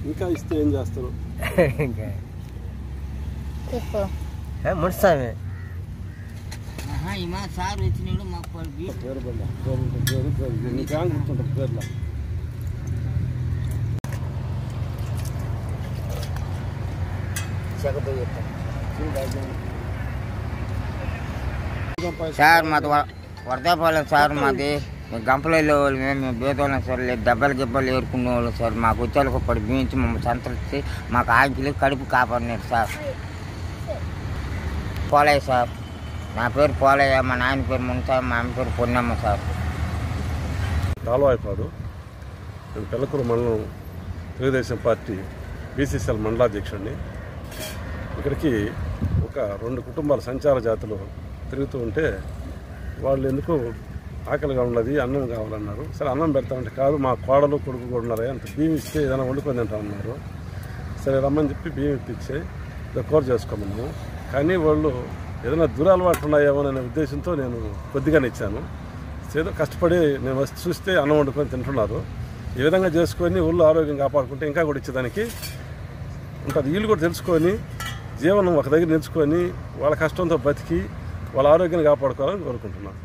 ఇంకా ఇస్తే ఏం చేస్తారు? ముడిస్తామే సార్ వచ్చినాడు మాకు పేరు గుర్తుంటారు పేర్లో. సార్ మాది వరదాపాలెం సార్. మాది గంపలు వెళ్ళేవాళ్ళు, మేము బేదోళ్ళం సార్. దెబ్బలు గిబ్బలు ఏరుకునేవాళ్ళు సార్. మాకు వచ్చేళ్ళకు పడి బీయించి మమ్మల్ని సంతరిస్తే మాకు ఆంకిలు కడుపు కాపాడినారు సార్. పోలయ్య సార్. నా పేరు పోలయ్య, మా నాయన పేరు మున్సా, మా అమ్మ పేరు పొన్నమ్మ సార్. కాలువాయిపాడు. నేను పెళ్ళకూరు మండలం తెలుగుదేశం పార్టీ బీసీసీఎల్ మండలాధ్యక్షుడిని. ఇక్కడికి ఒక 2 కుటుంబాల సంచార జాతులు తిరుగుతూ ఉంటే వాళ్ళు ఎందుకు ఆకలిగా ఉన్నది, అన్నం కావాలన్నారు. సరే అన్నం పెడతామంటే కాదు, మా కోడలు కొడుకు కూడా ఉన్నారా, అంత బియ్యం ఇస్తే ఏదైనా వండుకొని తింటామన్నారు. సరే రమ్మని చెప్పి బియ్యం ఇప్పించి కూర చేసుకోమన్నాము. కానీ వాళ్ళు ఏదైనా దురలవాట్లు ఉన్నాయేమో అనే ఉద్దేశంతో నేను కొద్దిగానే ఇచ్చాను. ఏదో కష్టపడి నేను వచ్చి చూస్తే అన్నం వండుకొని తింటున్నారు. ఈ విధంగా చేసుకొని ఊళ్ళో ఆరోగ్యం కాపాడుకుంటే ఇంకా కూడా ఇచ్చేదానికి ఉంటుంది. వీళ్ళు కూడా తెలుసుకొని జీవనం ఒక దగ్గర నిలుచుకొని వాళ్ళ కష్టంతో బతికి వాళ్ళ ఆరోగ్యాన్ని కాపాడుకోవాలని కోరుకుంటున్నాను.